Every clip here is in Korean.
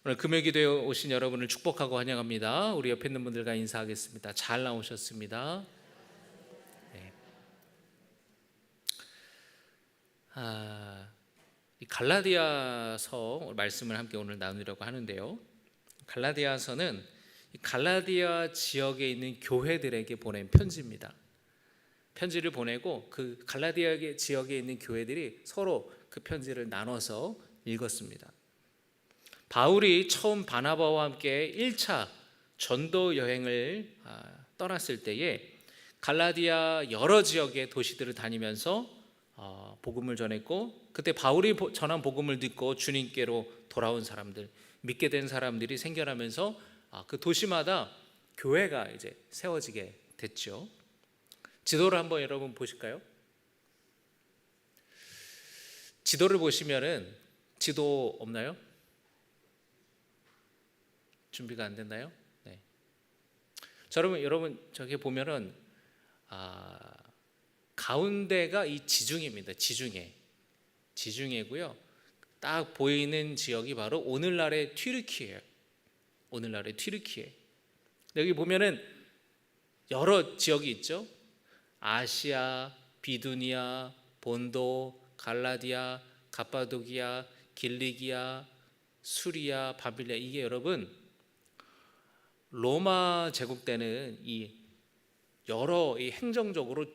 오늘 금요기도에 오신 여러분을 축복하고 환영합니다. 우리 옆에 있는 분들과 인사하겠습니다. 잘 나오셨습니다. 네. 이 갈라디아서 말씀을 함께 오늘 나누려고 하는데요. 갈라디아서는 갈라디아 지역에 있는 교회들에게 보낸 편지입니다. 편지를 보내고 그 갈라디아 지역에 있는 교회들이 서로 그 편지를 나눠서 읽었습니다. 바울이 처음 바나바와 함께 1차 전도 여행을 떠났을 때에 갈라디아 여러 지역의 도시들을 다니면서 복음을 전했고, 그때 바울이 전한 복음을 듣고 주님께로 돌아온 사람들, 믿게 된 사람들이 생겨나면서 그 도시마다 교회가 이제 세워지게 됐죠. 지도를 한번 여러분 보실까요? 지도를 보시면은, 지도 없나요? 준비가 안 됐나요? 네. 여러분 저기 보면은 가운데가 이 지중해입니다. 지중해고요. 딱 보이는 지역이 바로 오늘날의 튀르키예요. 오늘날의 튀르키예. 여기 보면은 여러 지역이 있죠. 아시아, 비두니아, 본도, 갈라디아, 갑바도기아, 길리기아, 수리아, 바빌리아. 이게 여러분 로마 제국 때는 이 여러 행정적으로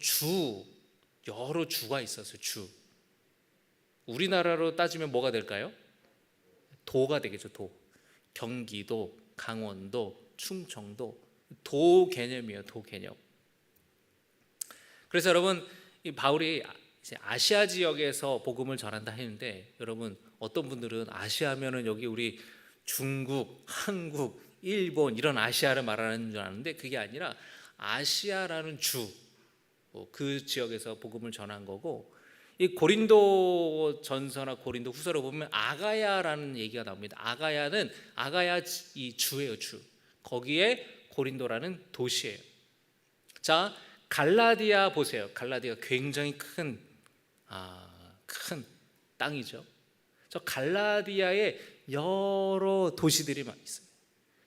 여러 주가 있었어요. 주. 우리나라로 따지면 뭐가 될까요? 도가 되겠죠. 도. 경기도, 강원도, 충청도. 도 개념이에요. 도 개념. 그래서 여러분, 이 바울이 이제 아시아 지역에서 복음을 전한다 했는데, 여러분 어떤 분들은 아시아면은 여기 우리 중국, 한국, 일본 이런 아시아를 말하는 줄 아는데, 그게 아니라 아시아라는 주, 그 지역에서 복음을 전한 거고, 이 고린도 전서나 고린도 후서를 보면 아가야라는 얘기가 나옵니다. 아가야 이 주예요. 주. 거기에 고린도라는 도시예요. 자, 갈라디아 보세요. 갈라디아 굉장히 큰 땅이죠. 저 갈라디아에 여러 도시들이 막 있어요.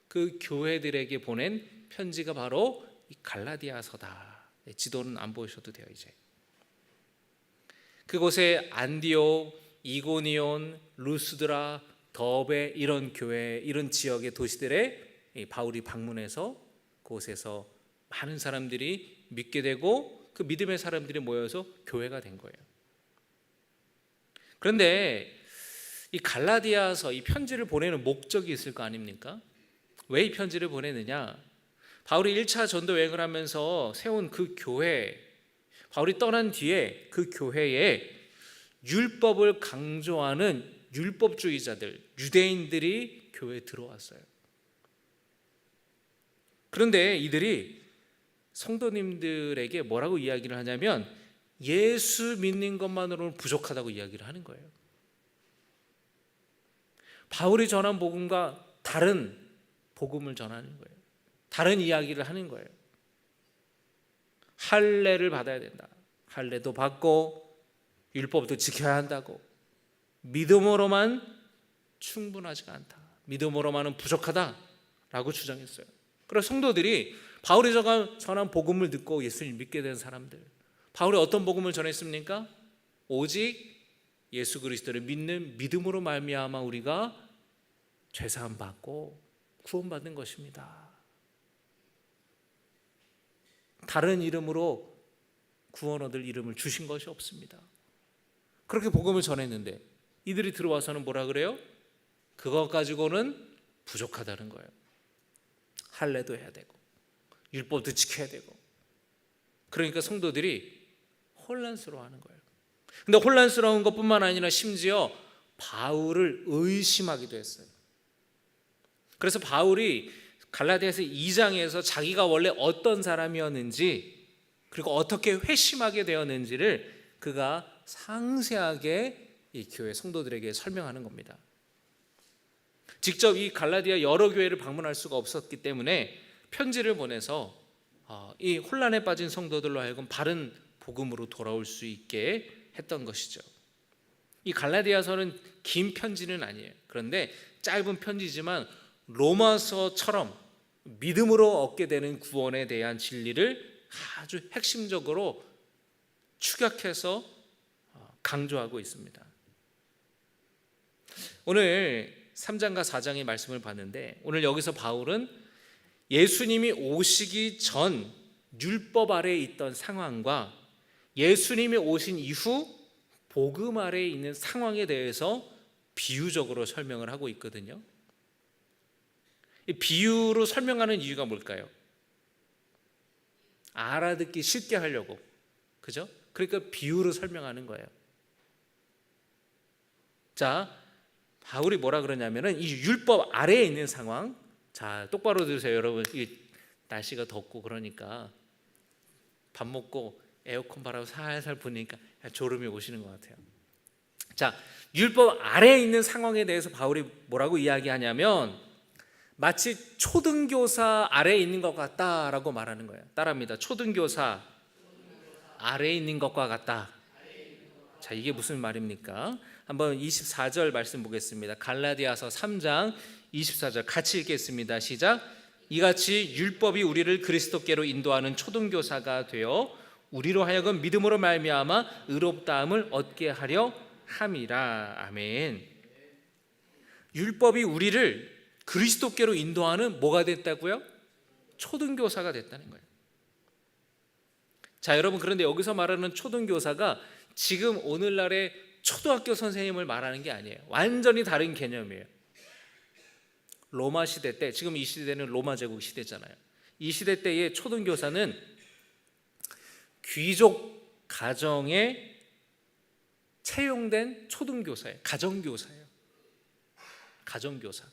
그 교회들에게 보낸 편지가 바로 이 갈라디아서다. 지도는 안 보셔도 돼요. 이제 그곳에 안디옥, 이고니온, 루스드라, 더베 이런 교회, 이런 지역의 도시들에 바울이 방문해서 그곳에서 많은 사람들이 믿게 되고, 그 믿음의 사람들이 모여서 교회가 된 거예요. 그런데 이 갈라디아서 이 편지를 보내는 목적이 있을 거 아닙니까? 왜 이 편지를 보내느냐? 바울이 1차 전도 여행을 하면서 세운 그 교회, 바울이 떠난 뒤에 그 교회에 율법을 강조하는 율법주의자들, 유대인들이 교회에 들어왔어요. 그런데 이들이 성도님들에게 뭐라고 이야기를 하냐면, 예수 믿는 것만으로는 부족하다고 이야기를 하는 거예요. 바울이 전한 복음과 다른 복음을 전하는 거예요. 다른 이야기를 하는 거예요. 할례를 받아야 된다. 할례도 받고 율법도 지켜야 한다고. 믿음으로만 충분하지가 않다. 믿음으로만은 부족하다라고 주장했어요. 그래서 성도들이 바울이 전한 복음을 듣고 예수를 믿게 된 사람들, 바울이 어떤 복음을 전했습니까? 오직 예수 그리스도를 믿는 믿음으로 말미암아 우리가 죄사함 받고 구원받는 것입니다. 다른 이름으로 구원 얻을 이름을 주신 것이 없습니다. 그렇게 복음을 전했는데 이들이 들어와서는 뭐라 그래요? 그것 가지고는 부족하다는 거예요. 할례도 해야 되고 율법도 지켜야 되고. 그러니까 성도들이 혼란스러워하는 거예요. 근데 혼란스러운 것뿐만 아니라 심지어 바울을 의심하기도 했어요. 그래서 바울이 갈라디아서 2장에서 자기가 원래 어떤 사람이었는지, 그리고 어떻게 회심하게 되었는지를 그가 상세하게 이 교회 성도들에게 설명하는 겁니다. 직접 이 갈라디아 여러 교회를 방문할 수가 없었기 때문에 편지를 보내서 이 혼란에 빠진 성도들로 하여금 바른 복음으로 돌아올 수 있게 했던 것이죠. 이 갈라디아서는 긴 편지는 아니에요. 그런데 짧은 편지지만 로마서처럼 믿음으로 얻게 되는 구원에 대한 진리를 아주 핵심적으로 축약해서 강조하고 있습니다. 오늘 3장과 4장의 말씀을 봤는데, 오늘 여기서 바울은 예수님이 오시기 전 율법 아래에 있던 상황과 예수님이 오신 이후 복음 아래에 있는 상황에 대해서 비유적으로 설명을 하고 있거든요. 이 비유로 설명하는 이유가 뭘까요? 알아듣기 쉽게 하려고, 그죠? 그러니까 비유로 설명하는 거예요. 자, 바울이 뭐라 그러냐면은 이 율법 아래에 있는 상황, 자, 똑바로 들으세요, 여러분. 이 날씨가 덥고 그러니까 밥 먹고 에어컨 바람 살살 부니까 졸음이 오시는 것 같아요. 자, 율법 아래에 있는 상황에 대해서 바울이 뭐라고 이야기하냐면 마치 초등교사 아래에 있는 것 같다라고 말하는 거예요. 따라합니다. 초등교사 아래에 있는 것과 같다. 자, 이게 무슨 말입니까? 한번 24절 말씀 보겠습니다. 갈라디아서 3장 24절 같이 읽겠습니다. 시작. 이같이 율법이 우리를 그리스도께로 인도하는 초등교사가 되어 우리로 하여금 믿음으로 말미암아 의롭다함을 얻게 하려 함이라. 아멘. 율법이 우리를 그리스도께로 인도하는 뭐가 됐다고요? 초등교사가 됐다는 거예요. 자, 여러분, 그런데 여기서 말하는 초등교사가 지금 오늘날의 초등학교 선생님을 말하는 게 아니에요. 완전히 다른 개념이에요. 로마 시대 때, 지금 이 시대는 로마 제국 시대잖아요. 이 시대 때의 초등교사는 귀족 가정에 채용된 초등교사예요. 가정교사예요. 가정교사.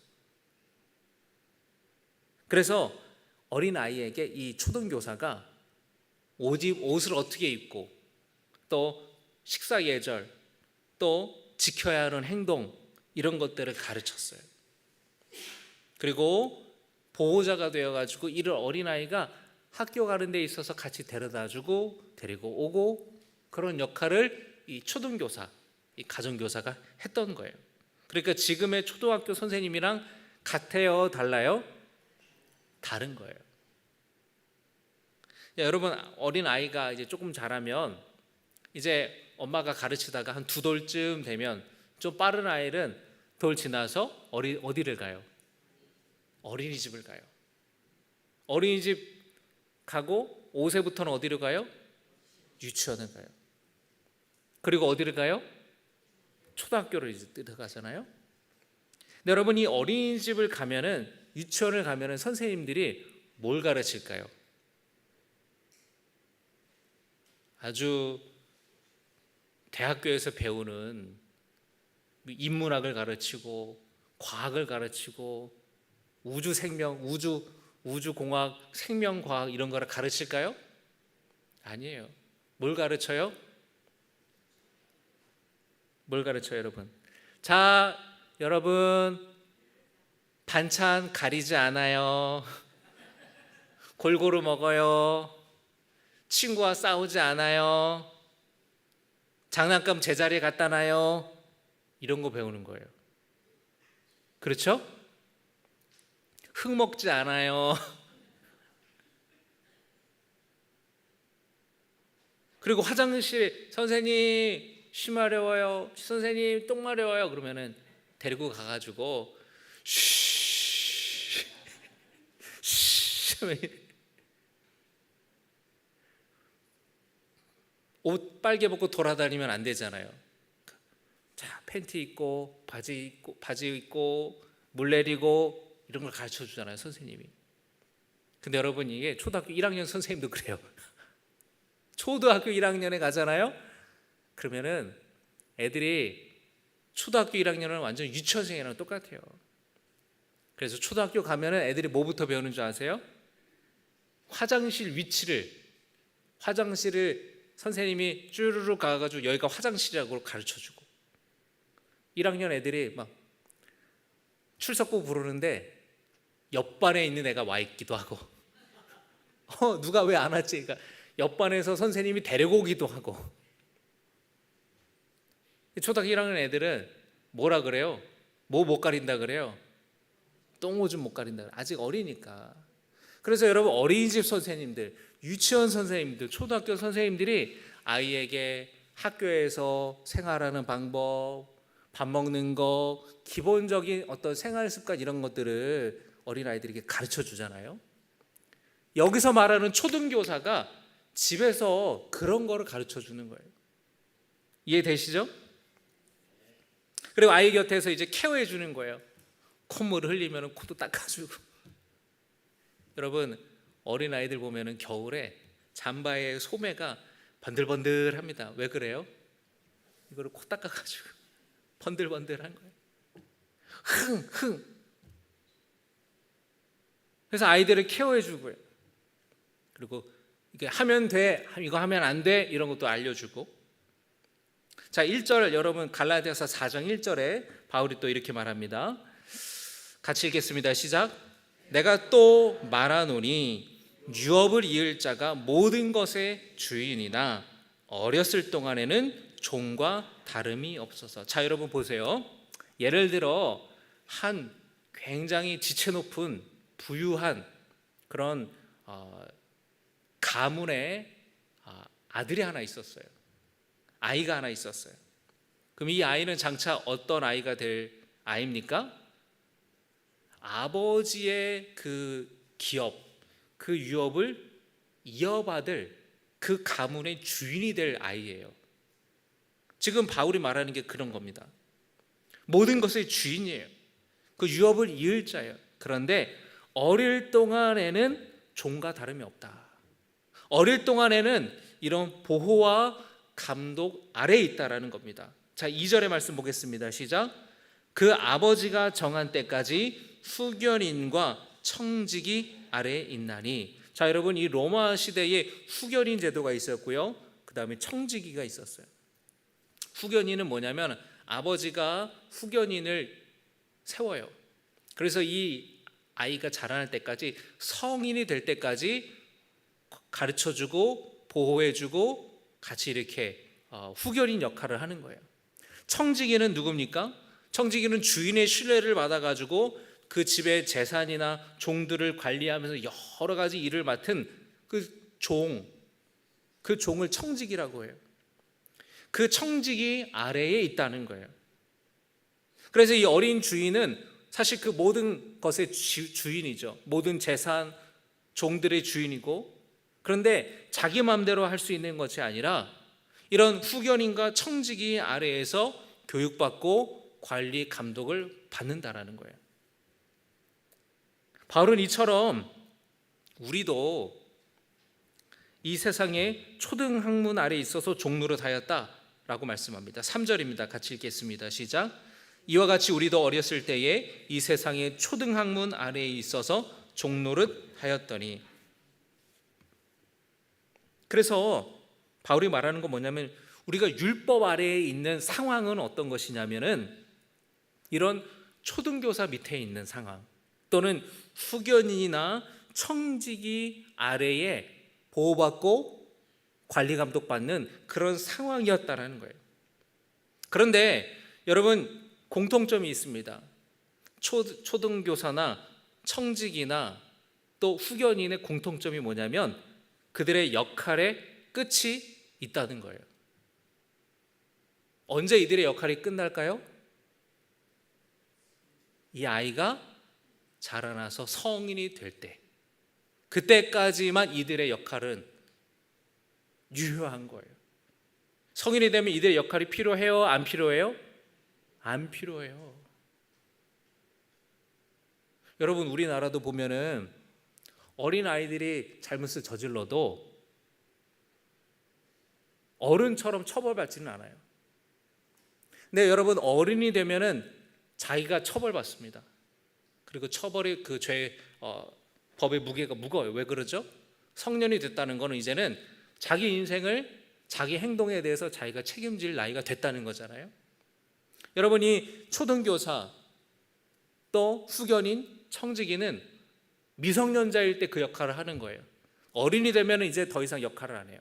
그래서 어린아이에게 이 초등교사가 옷을 어떻게 입고, 또 식사 예절, 또 지켜야 하는 행동, 이런 것들을 가르쳤어요. 그리고 보호자가 되어가지고 이를 어린아이가 학교 가는 데 있어서 같이 데려다주고 데리고 오고, 그런 역할을 이 초등교사, 이 가정교사가 했던 거예요. 그러니까 지금의 초등학교 선생님이랑 같아요, 달라요? 다른 거예요. 여러분, 어린아이가 이제 조금 자라면 이제 엄마가 가르치다가 한 2돌쯤 되면 좀 빠른 아이는 돌 지나서 어디를 가요? 어린이집을 가요. 어린이집 가고 5세부터는 어디로 가요? 유치원을 가요. 그리고 어디를 가요? 초등학교를 이제 들어가잖아요. 근데 여러분, 이 어린이집을 가면은, 유치원을 가면은 선생님들이 뭘 가르칠까요? 아주 대학교에서 배우는 인문학을 가르치고 과학을 가르치고 우주 생명, 우주공학, 생명과학 이런 거를 가르칠까요? 아니에요. 뭘 가르쳐요? 뭘 가르쳐요, 여러분? 자, 여러분, 반찬 가리지 않아요. 골고루 먹어요. 친구와 싸우지 않아요. 장난감 제자리에 갖다 놔요. 이런 거 배우는 거예요. 그렇죠? 흙 먹지 않아요. 그리고 화장실, 선생님 쉬 마려워요, 선생님 똥 마려워요, 그러면은 데리고 가가지고 쉬 옷 빨개 벗고 돌아다니면 안 되잖아요. 자, 팬티 입고 바지 입고 물 내리고 이런 걸 가르쳐 주잖아요, 선생님이. 근데 여러분, 이게 초등학교 1학년 선생님도 그래요. 초등학교 1학년에 가잖아요. 그러면은 애들이 초등학교 1학년은 완전 유치원생이랑 똑같아요. 그래서 초등학교 가면은 애들이 뭐부터 배우는 줄 아세요? 화장실 위치를, 화장실을 선생님이 쭈르르 가가지고 여기가 화장실이라고 가르쳐주고, 1학년 애들이 막 출석부 부르는데 옆반에 있는 애가 와 있기도 하고 누가 왜 안 왔지? 그러니까 옆반에서 선생님이 데리고 오기도 하고. 초등학교 1학년 애들은 뭐라 그래요? 뭐 못 가린다 그래요? 똥오줌 못 가린다. 아직 어리니까. 그래서 여러분 어린이집 선생님들, 유치원 선생님들, 초등학교 선생님들이 아이에게 학교에서 생활하는 방법, 밥 먹는 거, 기본적인 어떤 생활 습관 이런 것들을 어린아이들에게 가르쳐 주잖아요. 여기서 말하는 초등교사가 집에서 그런 거를 가르쳐 주는 거예요. 이해되시죠? 그리고 아이 곁에서 이제 케어해 주는 거예요. 콧물을 흘리면 코도 닦아주고. 여러분 어린아이들 보면은 겨울에 잠바에 소매가 번들번들합니다. 왜 그래요? 이거를 코 닦아가지고 번들번들한 거예요. 흥. 그래서 아이들을 케어해 주고요. 그리고 이게 하면 돼, 이거 하면 안 돼, 이런 것도 알려주고. 자, 1절 여러분 갈라디아서 4장 1절에 바울이 또 이렇게 말합니다. 같이 읽겠습니다. 시작. 내가 또 말하노니 유업을 이을 자가 모든 것의 주인이나 어렸을 동안에는 종과 다름이 없어서. 자, 여러분 보세요. 예를 들어 한 굉장히 지체 높은 부유한 그런 가문의 아들이 하나 있었어요. 아이가 하나 있었어요. 그럼 이 아이는 장차 어떤 아이가 될 아이입니까? 아버지의 그 기업, 그 유업을 이어받을 그 가문의 주인이 될 아이예요. 지금 바울이 말하는 게 그런 겁니다. 모든 것의 주인이에요. 그 유업을 이을 자예요. 그런데 어릴 동안에는 종과 다름이 없다. 어릴 동안에는 이런 보호와 감독 아래에 있다라는 겁니다. 자, 2절의 말씀 보겠습니다. 시작. 그 아버지가 정한 때까지 후견인과 청지기 아래에 있나니. 자, 여러분 이 로마 시대에 후견인 제도가 있었고요. 그 다음에 청지기가 있었어요. 후견인은 뭐냐면 아버지가 후견인을 세워요. 그래서 이 아이가 자라날 때까지, 성인이 될 때까지 가르쳐주고 보호해주고 같이 이렇게 후견인 역할을 하는 거예요. 청지기는 누굽니까? 청지기는 주인의 신뢰를 받아가지고 그 집의 재산이나 종들을 관리하면서 여러 가지 일을 맡은 그 종을 청지기라고 해요. 그 청지기 아래에 있다는 거예요. 그래서 이 어린 주인은 사실 그 모든 것의 주인이죠. 모든 재산, 종들의 주인이고, 그런데 자기 마음대로 할 수 있는 것이 아니라 이런 후견인과 청지기 아래에서 교육받고 관리, 감독을 받는다라는 거예요. 바울은 이처럼 우리도 이 세상에 초등학문 아래에 있어서 종노릇하였다라고 말씀합니다. 3절입니다. 같이 읽겠습니다. 시작. 이와 같이 우리도 어렸을 때에 이 세상의 초등학문 아래에 있어서 종노릇하였더니. 그래서 바울이 말하는 건 뭐냐면 우리가 율법 아래에 있는 상황은 어떤 것이냐면은 이런 초등교사 밑에 있는 상황, 또는 후견인이나 청지기 아래에 보호받고 관리 감독받는 그런 상황이었다라는 거예요. 그런데 여러분 공통점이 있습니다. 초등교사나 청지기나 또 후견인의 공통점이 뭐냐면 그들의 역할의 끝이 있다는 거예요. 언제 이들의 역할이 끝날까요? 이 아이가 자라나서 성인이 될 때, 그때까지만 이들의 역할은 유효한 거예요. 성인이 되면 이들의 역할이 필요해요? 안 필요해요? 안 필요해요. 여러분 우리나라도 보면은 어린 아이들이 잘못을 저질러도 어른처럼 처벌받지는 않아요. 근데 여러분 어른이 되면은 자기가 처벌받습니다. 그리고 처벌이 그 죄 법의 무게가 무거워요. 왜 그러죠? 성년이 됐다는 거는 이제는 자기 인생을, 자기 행동에 대해서 자기가 책임질 나이가 됐다는 거잖아요. 여러분이 초등교사 또 후견인, 청지기는 미성년자일 때 그 역할을 하는 거예요. 어린이 되면 이제 더 이상 역할을 안 해요.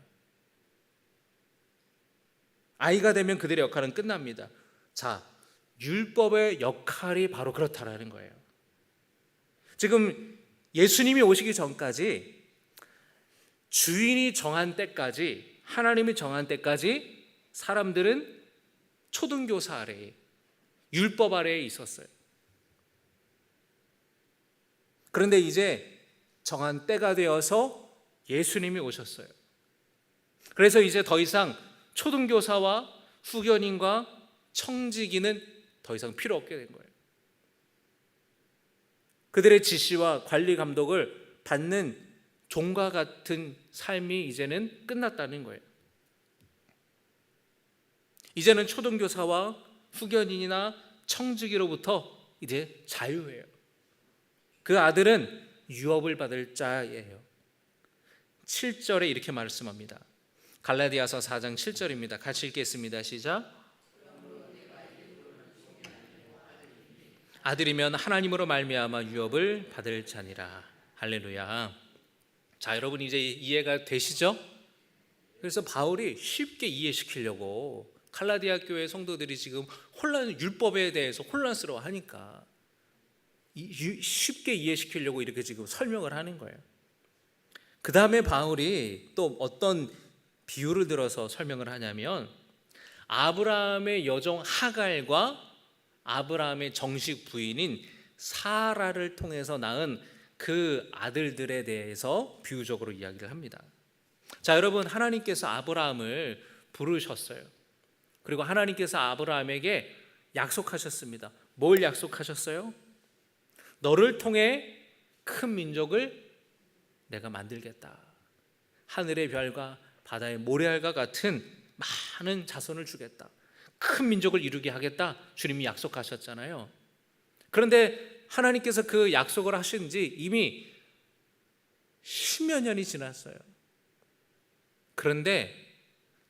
아이가 되면 그들의 역할은 끝납니다. 자, 율법의 역할이 바로 그렇다라는 거예요. 지금 예수님이 오시기 전까지 주인이 정한 때까지, 하나님이 정한 때까지 사람들은 초등교사 아래에, 율법 아래에 있었어요. 그런데 이제 정한 때가 되어서 예수님이 오셨어요. 그래서 이제 더 이상 초등교사와 후견인과 청지기는 더 이상 필요 없게 된 거예요. 그들의 지시와 관리 감독을 받는 종과 같은 삶이 이제는 끝났다는 거예요. 이제는 초등교사와 후견인이나 청지기로부터 이제 자유예요. 그 아들은 유업을 받을 자예요. 7절에 이렇게 말씀합니다. 갈라디아서 4장 7절입니다. 같이 읽겠습니다. 시작. 아들이면 하나님으로 말미암아 유업을 받을 자니라. 할렐루야. 자, 여러분 이제 이해가 되시죠? 그래서 바울이 쉽게 이해시키려고 갈라디아 교회 성도들이 지금 율법에 대해서 혼란스러워하니까 쉽게 이해시키려고 이렇게 지금 설명을 하는 거예요. 그 다음에 바울이 또 어떤 비유를 들어서 설명을 하냐면, 아브라함의 여종 하갈과 아브라함의 정식 부인인 사라를 통해서 낳은 그 아들들에 대해서 비유적으로 이야기를 합니다. 자, 여러분, 하나님께서 아브라함을 부르셨어요. 그리고 하나님께서 아브라함에게 약속하셨습니다. 뭘 약속하셨어요? 너를 통해 큰 민족을 내가 만들겠다. 하늘의 별과 바다의 모래알과 같은 많은 자손을 주겠다. 큰 민족을 이루게 하겠다. 주님이 약속하셨잖아요. 그런데 하나님께서 그 약속을 하신 지 이미 10여 년이 지났어요. 그런데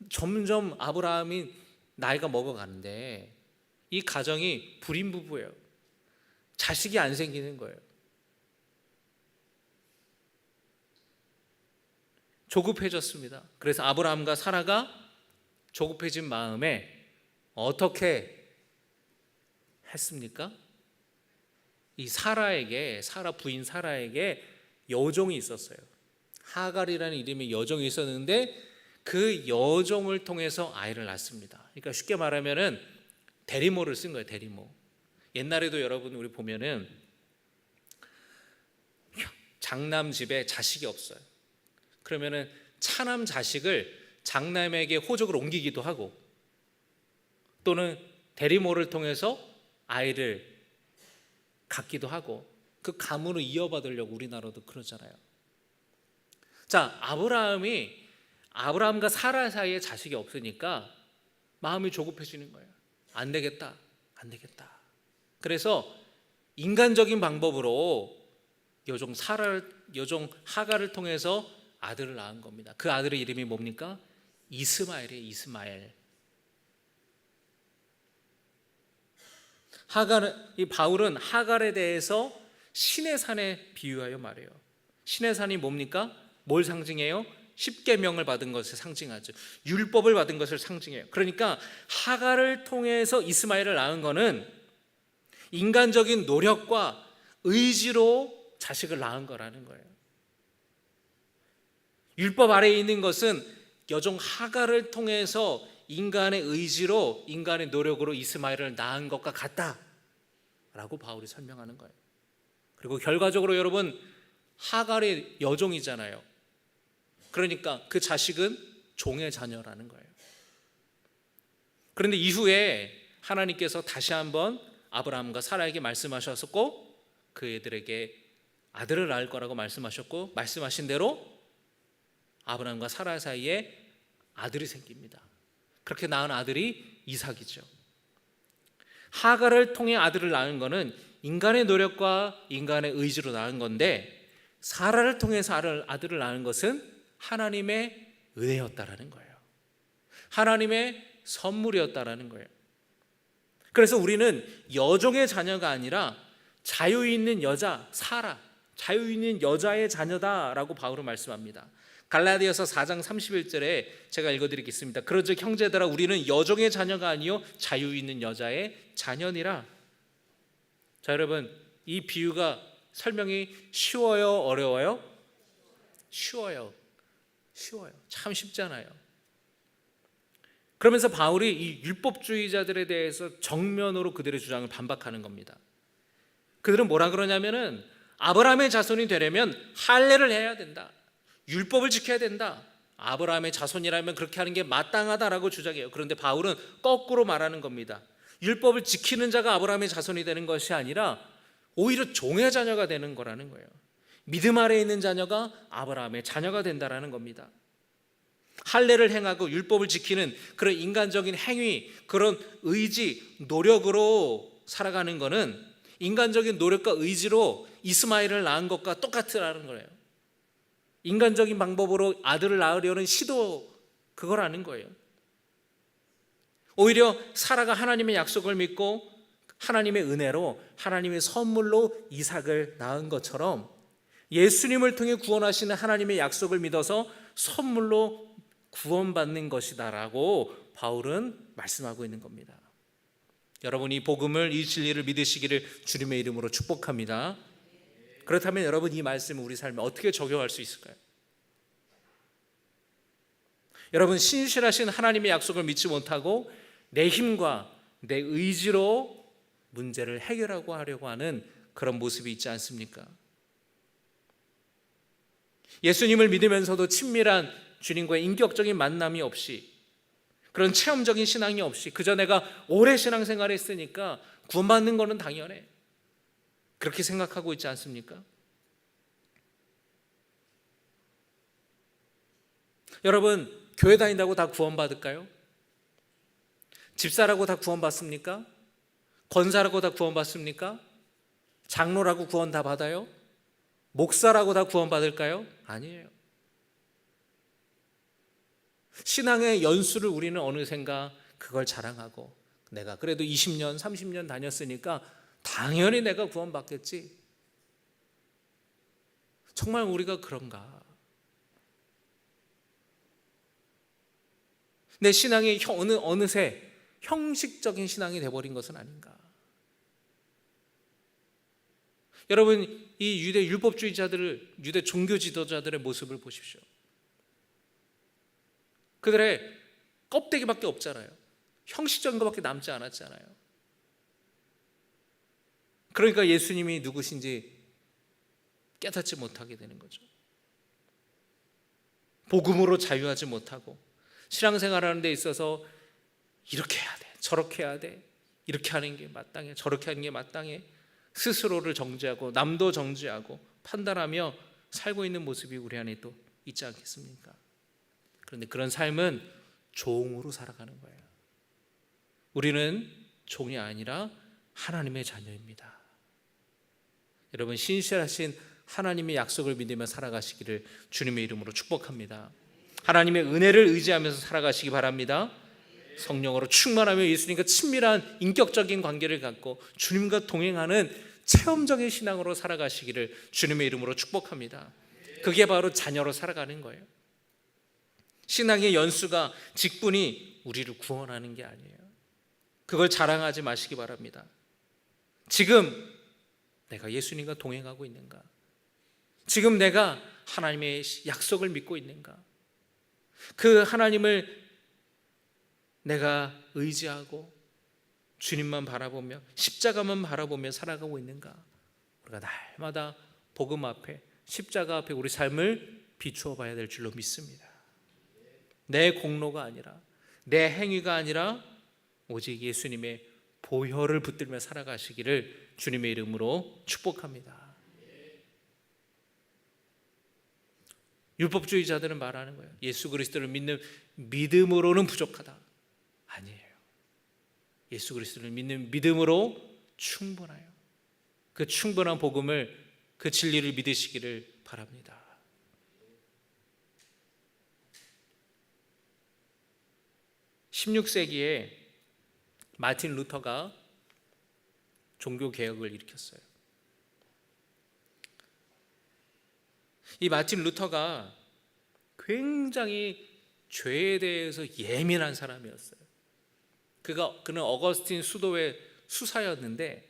점점 아브라함이 나이가 먹어가는데 이 가정이 불임부부예요. 자식이 안 생기는 거예요. 조급해졌습니다. 그래서 아브라함과 사라가 조급해진 마음에 어떻게 했습니까? 이 사라 부인 사라에게 여종이 있었어요. 하갈이라는 이름의 여종이 있었는데 그 여종을 통해서 아이를 낳습니다. 그러니까 쉽게 말하면은 대리모를 쓴 거예요. 대리모. 옛날에도 여러분 우리 보면은 장남 집에 자식이 없어요. 그러면은 차남 자식을 장남에게 호적을 옮기기도 하고, 또는 대리모를 통해서 아이를 갖기도 하고, 그 가문을 이어받으려고 우리나라도 그러잖아요. 자, 아브라함과 사라 사이에 자식이 없으니까 마음이 조급해지는 거예요. 안 되겠다. 그래서 인간적인 방법으로 여종 하갈을 통해서 아들을 낳은 겁니다. 그 아들의 이름이 뭡니까? 이스마엘이에요. 이스마엘. 이 바울은 하갈에 대해서 신의 산에 비유하여 말해요. 신의 산이 뭡니까? 뭘 상징해요? 십계명을 받은 것을 상징하죠. 율법을 받은 것을 상징해요. 그러니까 하갈을 통해서 이스마엘을 낳은 거는 인간적인 노력과 의지로 자식을 낳은 거라는 거예요. 율법 아래에 있는 것은 여종 하갈을 통해서 인간의 의지로, 인간의 노력으로 이스마엘을 낳은 것과 같다라고 바울이 설명하는 거예요. 그리고 결과적으로 여러분, 하갈이 여종이잖아요. 그러니까 그 자식은 종의 자녀라는 거예요. 그런데 이후에 하나님께서 다시 한번 아브라함과 사라에게 말씀하셨고, 그 애들에게 아들을 낳을 거라고 말씀하셨고, 말씀하신 대로 아브라함과 사라 사이에 아들이 생깁니다. 그렇게 낳은 아들이 이삭이죠. 하갈을 통해 아들을 낳은 것은 인간의 노력과 인간의 의지로 낳은 건데, 사라를 통해서 아들을 낳은 것은 하나님의 은혜였다라는 거예요. 하나님의 선물이었다라는 거예요. 그래서 우리는 여종의 자녀가 아니라 자유 있는 여자 사라, 자유 있는 여자의 자녀다라고 바울은 말씀합니다. 갈라디아서 4장 31절에 제가 읽어드리겠습니다. 그러즉 형제들아, 우리는 여종의 자녀가 아니요 자유 있는 여자의 자녀니라. 자, 여러분, 이 비유가 설명이 쉬워요, 어려워요? 쉬워요. 참 쉽잖아요. 그러면서 바울이 이 율법주의자들에 대해서 정면으로 그들의 주장을 반박하는 겁니다. 그들은 뭐라 그러냐면은 아브라함의 자손이 되려면 할례를 해야 된다. 율법을 지켜야 된다. 아브라함의 자손이라면 그렇게 하는 게 마땅하다라고 주장해요. 그런데 바울은 거꾸로 말하는 겁니다. 율법을 지키는 자가 아브라함의 자손이 되는 것이 아니라 오히려 종의 자녀가 되는 거라는 거예요. 믿음 아래에 있는 자녀가 아브라함의 자녀가 된다라는 겁니다. 할례를 행하고 율법을 지키는 그런 인간적인 행위, 그런 의지, 노력으로 살아가는 것은 인간적인 노력과 의지로 이스마엘을 낳은 것과 똑같으라는 거예요. 인간적인 방법으로 아들을 낳으려는 시도, 그거라는 거예요. 오히려 사라가 하나님의 약속을 믿고 하나님의 은혜로, 하나님의 선물로 이삭을 낳은 것처럼 예수님을 통해 구원하시는 하나님의 약속을 믿어서 선물로 구원받는 것이다라고 바울은 말씀하고 있는 겁니다. 여러분, 이 복음을, 이 진리를 믿으시기를 주님의 이름으로 축복합니다. 그렇다면 여러분, 이 말씀을 우리 삶에 어떻게 적용할 수 있을까요? 여러분, 신실하신 하나님의 약속을 믿지 못하고 내 힘과 내 의지로 문제를 해결하고 하려고 하는 그런 모습이 있지 않습니까? 예수님을 믿으면서도 친밀한 주님과의 인격적인 만남이 없이, 그런 체험적인 신앙이 없이 그저 내가 오래 신앙생활을 했으니까 구원받는 것은 당연해, 그렇게 생각하고 있지 않습니까? 여러분, 교회 다닌다고 다 구원받을까요? 집사라고 다 구원받습니까? 권사라고 다 구원받습니까? 장로라고 구원 다 받아요? 목사라고 다 구원받을까요? 아니에요. 신앙의 연수를 우리는 어느샌가 그걸 자랑하고, 내가 그래도 20년, 30년 다녔으니까 당연히 내가 구원받겠지. 정말 우리가 그런가? 내 신앙이 어느새 형식적인 신앙이 되어버린 것은 아닌가? 여러분, 이 유대 율법주의자들을, 유대 종교 지도자들의 모습을 보십시오. 그들의 껍데기밖에 없잖아요. 형식적인 것밖에 남지 않았잖아요. 그러니까 예수님이 누구신지 깨닫지 못하게 되는 거죠. 복음으로 자유하지 못하고 신앙생활하는 데 있어서 이렇게 해야 돼, 저렇게 해야 돼, 이렇게 하는 게 마땅해, 저렇게 하는 게 마땅해, 스스로를 정죄하고 남도 정죄하고 판단하며 살고 있는 모습이 우리 안에 또 있지 않겠습니까? 그런데 그런 삶은 종으로 살아가는 거예요. 우리는 종이 아니라 하나님의 자녀입니다. 여러분, 신실하신 하나님의 약속을 믿으며 살아가시기를 주님의 이름으로 축복합니다. 하나님의 은혜를 의지하면서 살아가시기 바랍니다. 성령으로 충만하며 예수님과 친밀한 인격적인 관계를 갖고 주님과 동행하는 체험적인 신앙으로 살아가시기를 주님의 이름으로 축복합니다. 그게 바로 자녀로 살아가는 거예요. 신앙의 연수가, 직분이 우리를 구원하는 게 아니에요. 그걸 자랑하지 마시기 바랍니다. 지금 내가 예수님과 동행하고 있는가? 지금 내가 하나님의 약속을 믿고 있는가? 그 하나님을 내가 의지하고 주님만 바라보며 십자가만 바라보며 살아가고 있는가? 우리가 날마다 복음 앞에, 십자가 앞에 우리 삶을 비추어 봐야 될 줄로 믿습니다. 내 공로가 아니라, 내 행위가 아니라 오직 예수님의 보혈을 붙들며 살아가시기를 주님의 이름으로 축복합니다. 율법주의자들은 말하는 거예요. 예수 그리스도를 믿는 믿음으로는 부족하다. 아니에요. 예수 그리스도를 믿는 믿음으로 충분해요. 그 충분한 복음을, 그 진리를 믿으시기를 바랍니다. (16세기에) 마틴 루터가 종교 개혁을 일으켰어요. 이 마틴 루터가 굉장히 죄에 대해서 예민한 사람이었어요. 그는 어거스틴 수도에 수사였는데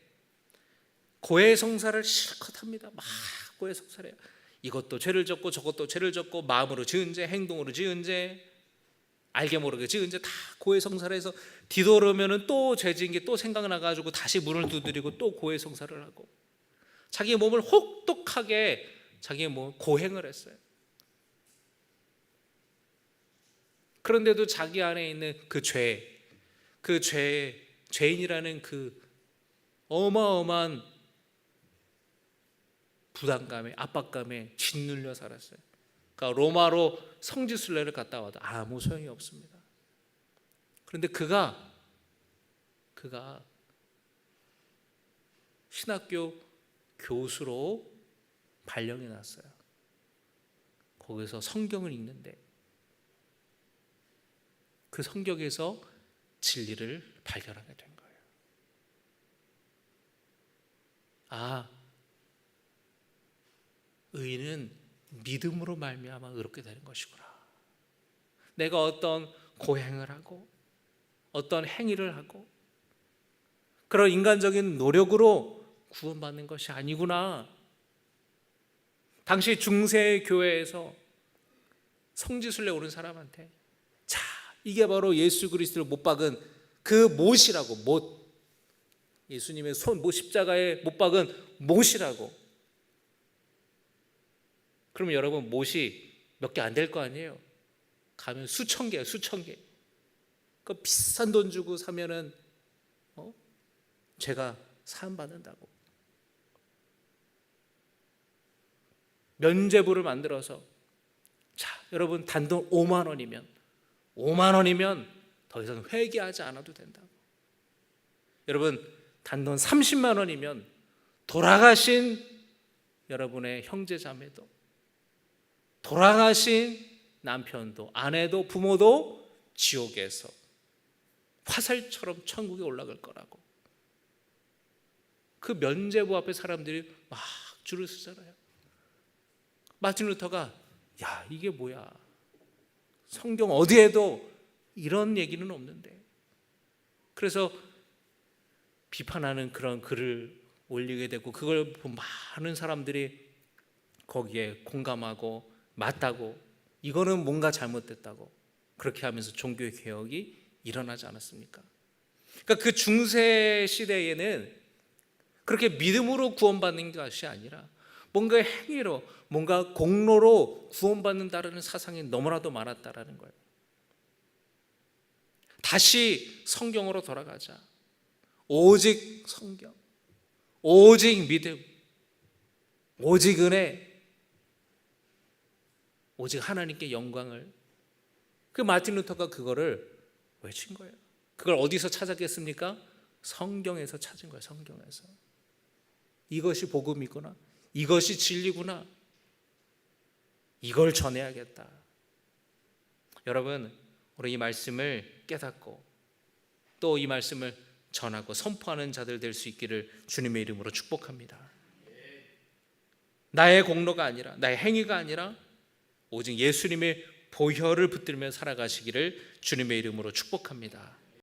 고해성사를 실컷 합니다. 막 고해성사를 해요. 이것도 죄를 졌고 저것도 죄를 졌고 마음으로 지은 죄, 행동으로 지은 죄, 알게 모르게 지은 죄 다 고해성사를 해서 뒤돌아오면은 또 죄 지은 게 또 생각나가지고 다시 문을 두드리고 또 고해성사를 하고 자기 몸을 혹독하게 자기의 몸을 고행을 했어요. 그런데도 자기 안에 있는 죄인이라는 그 어마어마한 부담감에 압박감에 짓눌려 살았어요. 그러니까 로마로 성지순례를 갔다 와도 아무 소용이 없습니다. 그런데 그가 신학교 교수로 발령이 났어요. 거기서 성경을 읽는데 그 성경에서 진리를 발견하게 된 거예요. 의인은 믿음으로 말미암아 의롭게 되는 것이구나. 내가 어떤 고행을 하고 어떤 행위를 하고 그런 인간적인 노력으로 구원받는 것이 아니구나. 당시 중세 교회에서 성지순례 오는 사람한테 자, 이게 바로 예수 그리스도를 못 박은 그 못이라고. 못, 예수님의 십자가에 못 박은 못이라고. 그러면 여러분 못이 몇 개 안 될 거 아니에요? 가면 수천 개야, 수천 개. 그 비싼 돈 주고 사면은 죄가 사함 받는다고. 면죄부를 만들어서 자, 여러분 단돈 5만 원이면 더 이상 회개하지 않아도 된다고. 여러분 단돈 30만 원이면 돌아가신 여러분의 형제자매도 돌아가신 남편도 아내도 부모도 지옥에서 화살처럼 천국에 올라갈 거라고. 그 면죄부 앞에 사람들이 막 줄을 서잖아요. 마틴 루터가 야, 이게 뭐야, 성경 어디에도 이런 얘기는 없는데. 그래서 비판하는 그런 글을 올리게 되고 그걸 본 많은 사람들이 거기에 공감하고 맞다고, 이거는 뭔가 잘못됐다고 그렇게 하면서 종교의 개혁이 일어나지 않았습니까? 그러니까 그 중세 시대에는 그렇게 믿음으로 구원받는 것이 아니라 뭔가 행위로, 뭔가 공로로 구원받는다라는 사상이 너무나도 많았다라는 거예요. 다시 성경으로 돌아가자. 오직 성경, 오직 믿음, 오직 은혜, 오직 하나님께 영광을. 그 마틴 루터가 그거를 외친 거예요. 그걸 어디서 찾았겠습니까? 성경에서 찾은 거예요. 성경에서. 이것이 복음이구나, 이것이 진리구나, 이걸 전해야겠다. 여러분, 우리 이 말씀을 깨닫고 또 이 말씀을 전하고 선포하는 자들 될 수 있기를 주님의 이름으로 축복합니다. 나의 공로가 아니라, 나의 행위가 아니라 오직 예수님의 보혈을 붙들며 살아가시기를 주님의 이름으로 축복합니다.